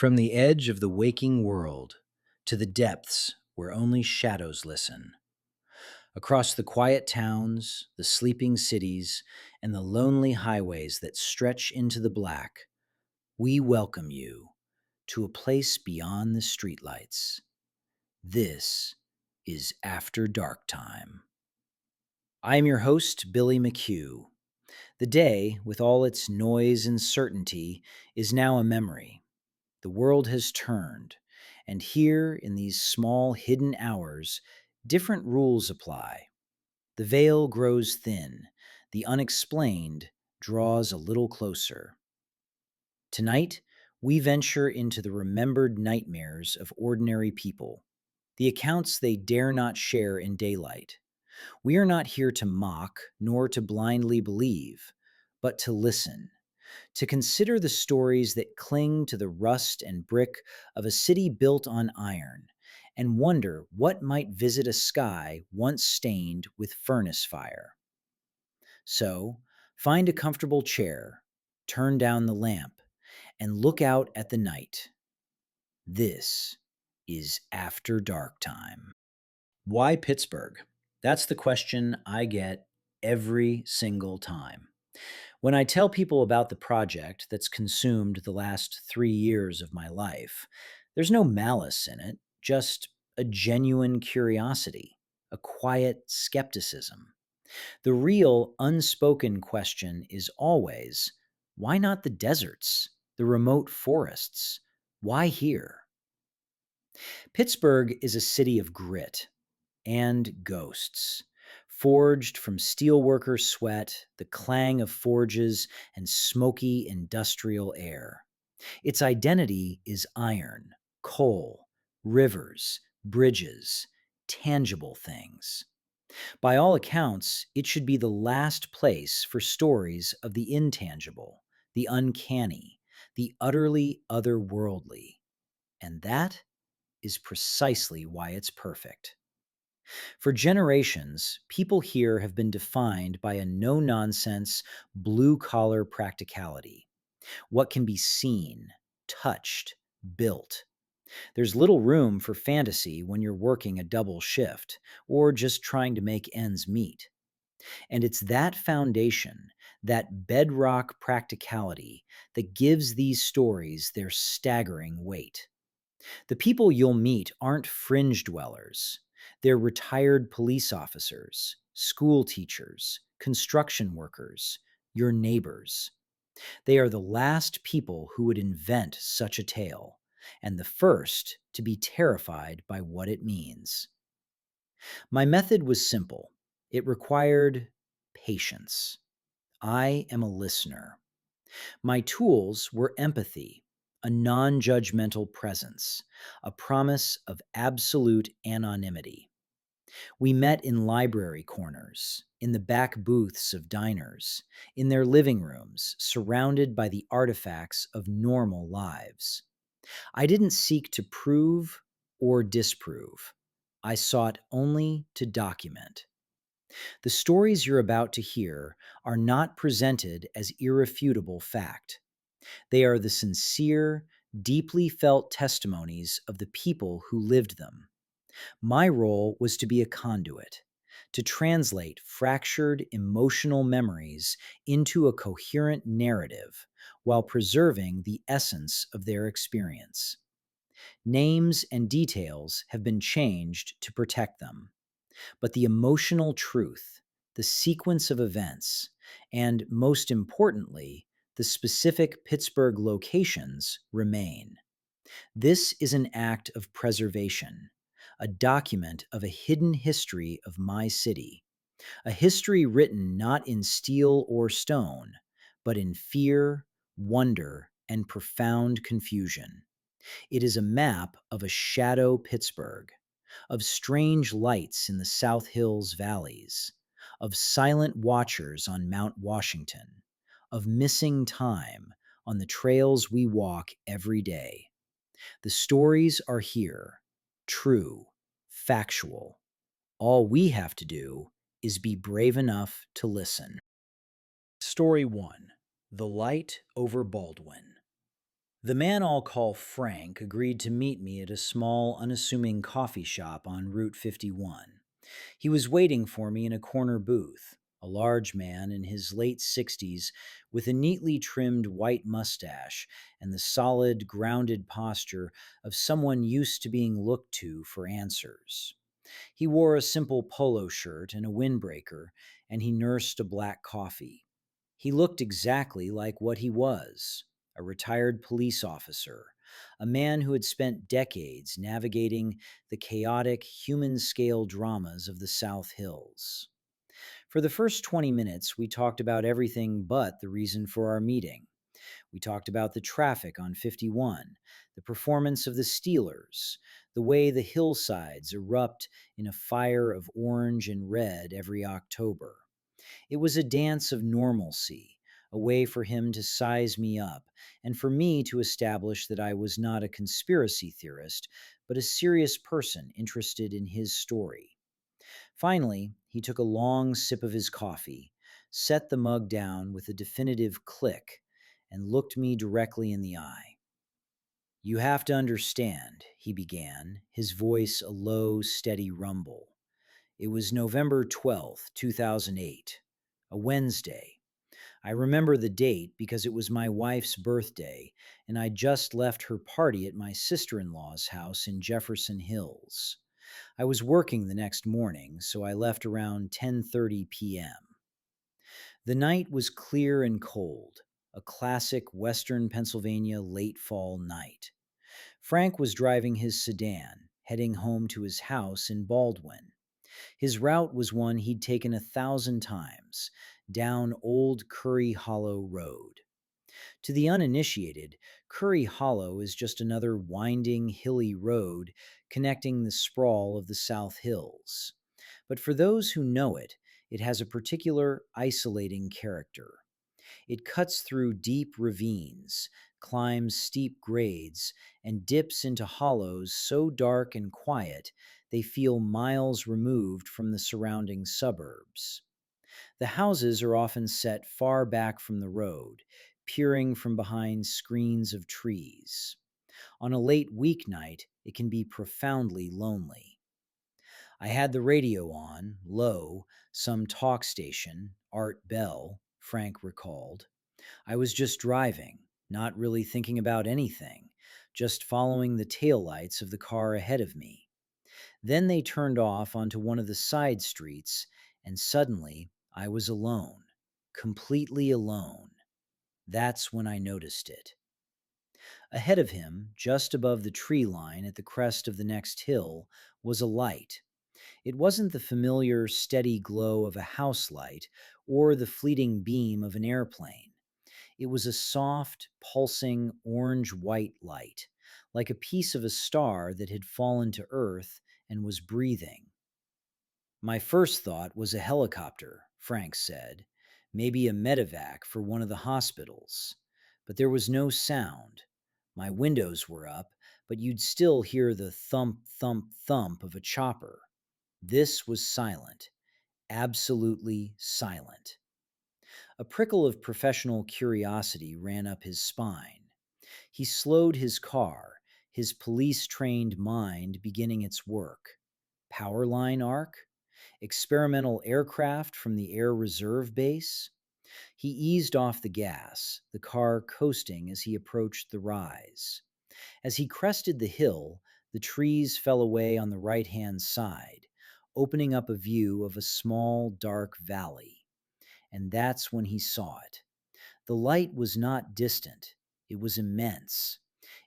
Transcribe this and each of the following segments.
From the edge of the waking world to the depths where only shadows listen, across the quiet towns, the sleeping cities, and the lonely highways that stretch into the black, we welcome you to a place beyond the streetlights. This is After Dark Time. I am your host, Billy McHugh. The day, with all its noise and certainty, is now a memory. The world has turned, and here in these small hidden hours, different rules apply. The veil grows thin, the unexplained draws a little closer. Tonight, we venture into the remembered nightmares of ordinary people, the accounts they dare not share in daylight. We are not here to mock nor to blindly believe, but to listen, to consider the stories that cling to the rust and brick of a city built on iron, and wonder what might visit a sky once stained with furnace fire. So, find a comfortable chair, turn down the lamp, and look out at the night. This is After Dark Time. Why Pittsburgh? That's the question I get every single time. When I tell people about the project that's consumed the last 3 years of my life, there's no malice in it, just a genuine curiosity, a quiet skepticism. The real unspoken question is always, why not the deserts, the remote forests? Why here? Pittsburgh is a city of grit and ghosts. Forged from steelworker sweat, the clang of forges, and smoky industrial air. Its identity is iron, coal, rivers, bridges, tangible things. By all accounts, it should be the last place for stories of the intangible, the uncanny, the utterly otherworldly. And that is precisely why it's perfect. For generations, people here have been defined by a no nonsense, blue collar practicality. What can be seen, touched, built. There's little room for fantasy when you're working a double shift or just trying to make ends meet. And it's that foundation, that bedrock practicality, that gives these stories their staggering weight. The people you'll meet aren't fringe dwellers. They're retired police officers, school teachers, construction workers, your neighbors. They are the last people who would invent such a tale, and the first to be terrified by what it means. My method was simple. It required patience. I am a listener. My tools were empathy, a non judgmental presence, a promise of absolute anonymity. We met in library corners, in the back booths of diners, in their living rooms, surrounded by the artifacts of normal lives. I didn't seek to prove or disprove. I sought only to document. The stories you're about to hear are not presented as irrefutable fact. They are the sincere, deeply felt testimonies of the people who lived them. My role was to be a conduit, to translate fractured emotional memories into a coherent narrative while preserving the essence of their experience. Names and details have been changed to protect them, but the emotional truth, the sequence of events, and most importantly, the specific Pittsburgh locations remain. This is an act of preservation, a document of a hidden history of my city, a history written not in steel or stone, but in fear, wonder, and profound confusion. It is a map of a shadow Pittsburgh, of strange lights in the South Hills valleys, of silent watchers on Mount Washington, of missing time on the trails we walk every day. The stories are here, true, factual. All we have to do is be brave enough to listen. Story 1: The Light over Baldwin. The man I'll call Frank agreed to meet me at a small, unassuming coffee shop on Route 51. He was waiting for me in a corner booth, a large man in his late 60s with a neatly trimmed white mustache and the solid, grounded posture of someone used to being looked to for answers. He wore a simple polo shirt and a windbreaker, and he nursed a black coffee. He looked exactly like what he was, a retired police officer, a man who had spent decades navigating the chaotic human scale dramas of the South Hills. For the first 20 minutes, we talked about everything but the reason for our meeting. We talked about the traffic on 51, the performance of the Steelers, the way the hillsides erupt in a fire of orange and red every October. It was a dance of normalcy, a way for him to size me up, and for me to establish that I was not a conspiracy theorist, but a serious person interested in his story. Finally, he took a long sip of his coffee, set the mug down with a definitive click, and looked me directly in the eye. "You have to understand," he began, his voice a low, steady rumble. "It was November 12th, 2008, a Wednesday. I remember the date because it was my wife's birthday, and I just left her party at my sister-in-law's house in Jefferson Hills. I was working the next morning, so I left around 10:30 p.m. The night was clear and cold, a classic western Pennsylvania late fall night. Frank was driving his sedan, heading home to his house in Baldwin. His route was one he'd taken 1,000 times, down Old Curry Hollow Road. To the uninitiated, Curry Hollow is just another winding, hilly road connecting the sprawl of the South Hills. But for those who know it, it has a particular isolating character. It cuts through deep ravines, climbs steep grades, and dips into hollows so dark and quiet they feel miles removed from the surrounding suburbs. The houses are often set far back from the road, peering from behind screens of trees. On a late weeknight, it can be profoundly lonely. I had the radio on, low, some talk station, Art Bell, Frank recalled. I was just driving, not really thinking about anything, just following the taillights of the car ahead of me. Then they turned off onto one of the side streets, and suddenly I was alone, completely alone. That's when I noticed it. Ahead of him, just above the tree line at the crest of the next hill, was a light. It wasn't the familiar, steady glow of a house light or the fleeting beam of an airplane. It was a soft, pulsing, orange-white light, like a piece of a star that had fallen to Earth and was breathing. "My first thought was a helicopter," Frank said, "maybe a medevac for one of the hospitals. But there was no sound. My windows were up, but you'd still hear the thump, thump, thump of a chopper. This was silent, absolutely silent." A prickle of professional curiosity ran up his spine. He slowed his car, his police-trained mind beginning its work. Power line arc? Experimental aircraft from the Air Reserve Base? He eased off the gas, the car coasting as he approached the rise. As he crested the hill, the trees fell away on the right-hand side, opening up a view of a small, dark valley. And that's when he saw it. The light was not distant, it was immense.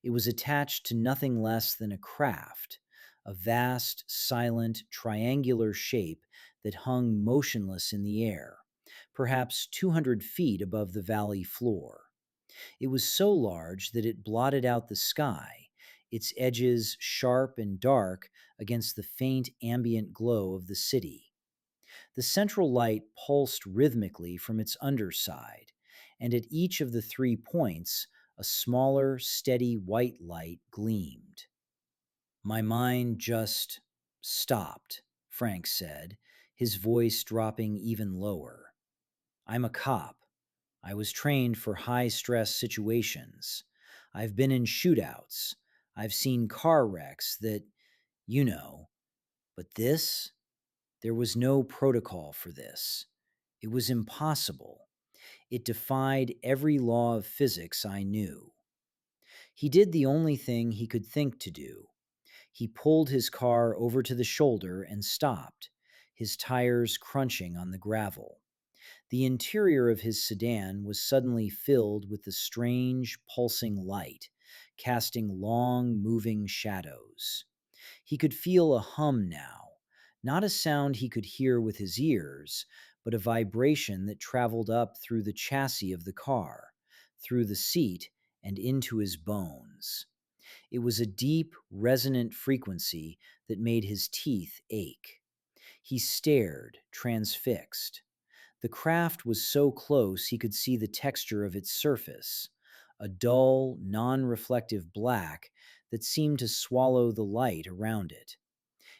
It was attached to nothing less than a craft, a vast, silent, triangular shape that hung motionless in the air, perhaps 200 feet above the valley floor. It was so large that it blotted out the sky, its edges sharp and dark against the faint ambient glow of the city. The central light pulsed rhythmically from its underside, and at each of the 3 points, a smaller, steady white light gleamed. "My mind just stopped," Frank said, his voice dropping even lower. "I'm a cop. I was trained for high-stress situations. I've been in shootouts. I've seen car wrecks that, you know, but this, there was no protocol for this. It was impossible. It defied every law of physics I knew. He did the only thing he could think to do. He pulled his car over to the shoulder and stopped, his tires crunching on the gravel. The interior of his sedan was suddenly filled with the strange, pulsing light, casting long, moving shadows. He could feel a hum now, not a sound he could hear with his ears, but a vibration that traveled up through the chassis of the car, through the seat, and into his bones. It was a deep, resonant frequency that made his teeth ache. He stared, transfixed. The craft was so close he could see the texture of its surface, a dull, non reflective black that seemed to swallow the light around it.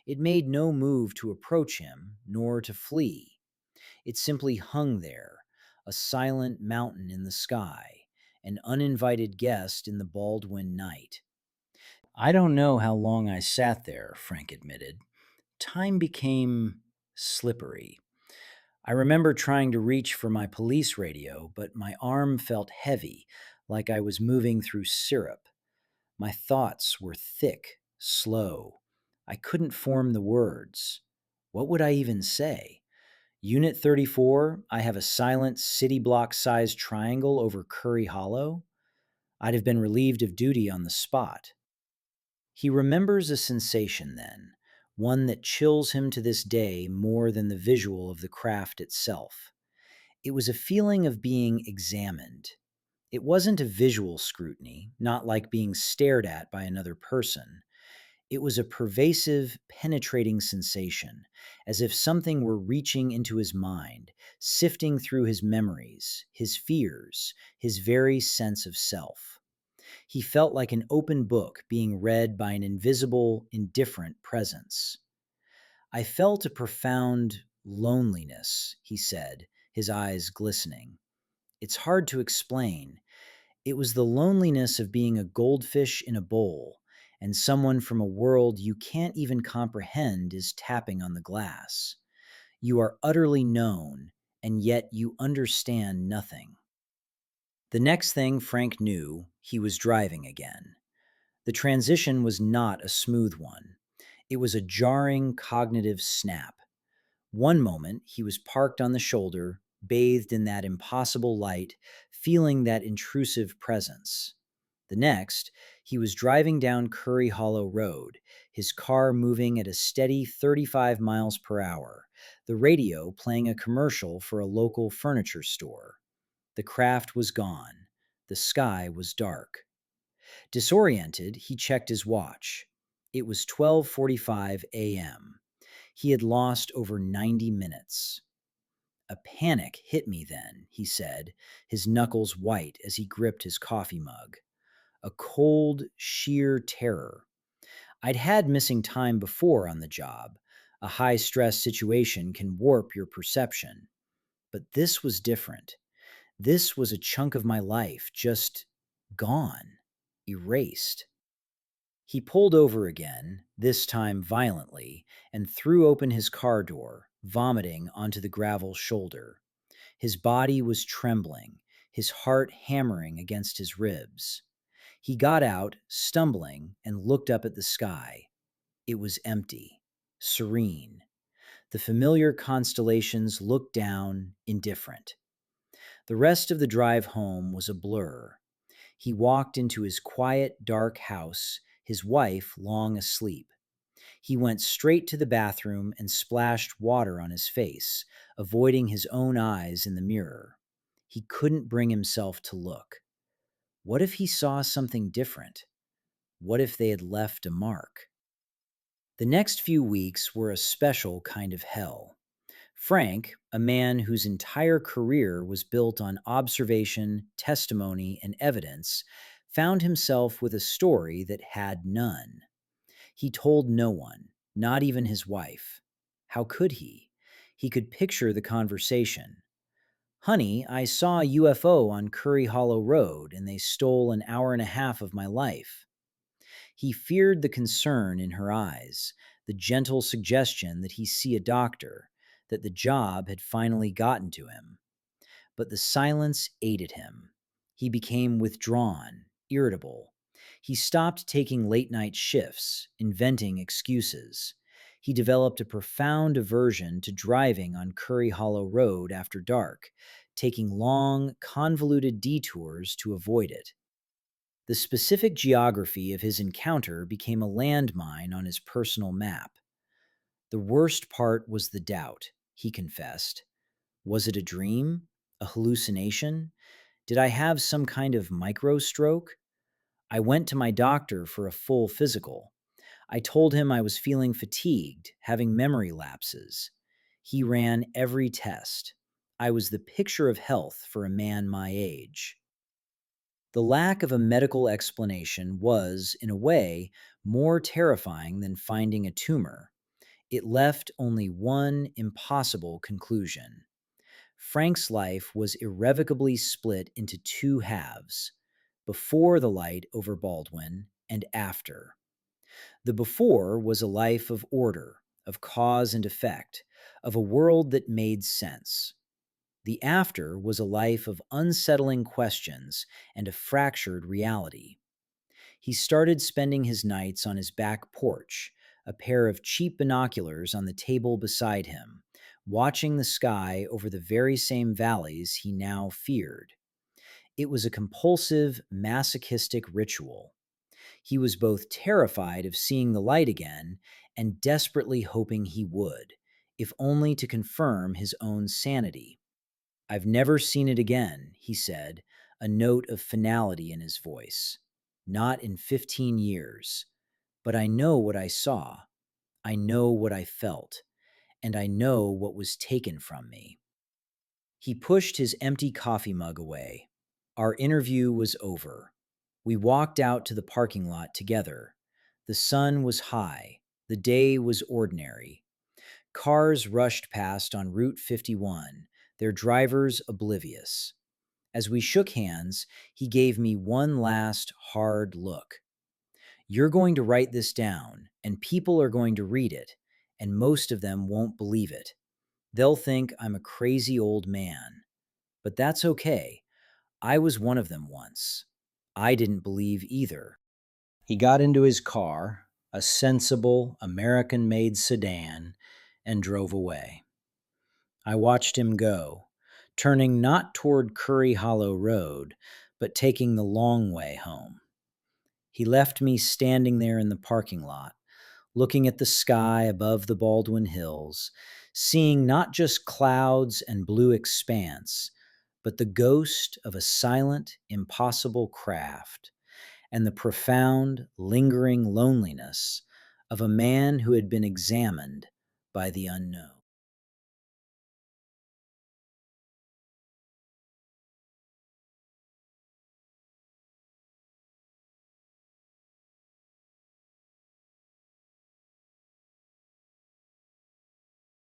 It made no move to approach him, nor to flee. It simply hung there, a silent mountain in the sky, an uninvited guest in the Baldwin night. I don't know how long I sat there, Frank admitted. Time became slippery. I remember trying to reach for my police radio, but my arm felt heavy, like I was moving through syrup. My thoughts were thick, slow. I couldn't form the words. What would I even say? Unit 34, I have a silent city block sized triangle over Curry Hollow? I'd have been relieved of duty on the spot. He remembers a sensation then, one that chills him to this day more than the visual of the craft itself. It was a feeling of being examined. It wasn't a visual scrutiny, not like being stared at by another person. It was a pervasive, penetrating sensation, as if something were reaching into his mind, sifting through his memories, his fears, his very sense of self. He felt like an open book being read by an invisible, indifferent presence. I felt a profound loneliness, he said, his eyes glistening. It's hard to explain. It was the loneliness of being a goldfish in a bowl, and someone from a world you can't even comprehend is tapping on the glass. You are utterly known, and yet you understand nothing. The next thing Frank knew, he was driving again. The transition was not a smooth one. It was a jarring cognitive snap. One moment, he was parked on the shoulder, bathed in that impossible light, feeling that intrusive presence. The next, he was driving down Curry Hollow Road, his car moving at a steady 35 miles per hour, the radio playing a commercial for a local furniture store. The craft was gone. The sky was dark. Disoriented, he checked his watch. It was 12:45 a.m. He had lost over 90 minutes. A panic hit me then, he said, his knuckles white as he gripped his coffee mug. A cold, sheer terror. I'd had missing time before on the job. A high-stress situation can warp your perception. But this was different. This was a chunk of my life just gone, erased. He pulled over again, this time violently, and threw open his car door, vomiting onto the gravel shoulder. His body was trembling, his heart hammering against his ribs. He got out, stumbling, and looked up at the sky. It was empty, serene. The familiar constellations looked down, indifferent. The rest of the drive home was a blur. He walked into his quiet, dark house, his wife long asleep. He went straight to the bathroom and splashed water on his face, avoiding his own eyes in the mirror. He couldn't bring himself to look. What if he saw something different? What if they had left a mark? The next few weeks were a special kind of hell. Frank, a man whose entire career was built on observation, testimony, and evidence, found himself with a story that had none. He told no one, not even his wife. How could he? He could picture the conversation. Honey, I saw a UFO on Curry Hollow Road and they stole an hour and a half of my life. He feared the concern in her eyes, the gentle suggestion that he see a doctor, that the job had finally gotten to him. But the silence aided him. He became withdrawn, irritable. He stopped taking late night shifts, inventing excuses. He developed a profound aversion to driving on Curry Hollow Road after dark, taking long, convoluted detours to avoid it. The specific geography of his encounter became a landmine on his personal map. The worst part was the doubt, he confessed. Was it a dream? A hallucination? Did I have some kind of microstroke? I went to my doctor for a full physical. I told him I was feeling fatigued, having memory lapses. He ran every test. I was the picture of health for a man my age. The lack of a medical explanation was, in a way, more terrifying than finding a tumor. It left only one impossible conclusion. Frank's life was irrevocably split into two halves: before the light over Baldwin and after. The before was a life of order, of cause and effect, of a world that made sense. The after was a life of unsettling questions and a fractured reality. He started spending his nights on his back porch, a pair of cheap binoculars on the table beside him, watching the sky over the very same valleys he now feared. It was a compulsive, masochistic ritual. He was both terrified of seeing the light again and desperately hoping he would, if only to confirm his own sanity. "I've never seen it again," he said, a note of finality in his voice. "Not in 15 years. But I know what I saw. I know what I felt. And I know what was taken from me." He pushed his empty coffee mug away. Our interview was over. We walked out to the parking lot together. The sun was high. The day was ordinary. Cars rushed past on Route 51, their drivers oblivious. As we shook hands, he gave me one last hard look. "You're going to write this down, and people are going to read it, and most of them won't believe it. They'll think I'm a crazy old man. But that's okay. I was one of them once. I didn't believe either." He got into his car, a sensible, American-made sedan, and drove away. I watched him go, turning not toward Curry Hollow Road, but taking the long way home. He left me standing there in the parking lot, looking at the sky above the Baldwin Hills, seeing not just clouds and blue expanse, but the ghost of a silent, impossible craft, and the profound, lingering loneliness of a man who had been examined by the unknown.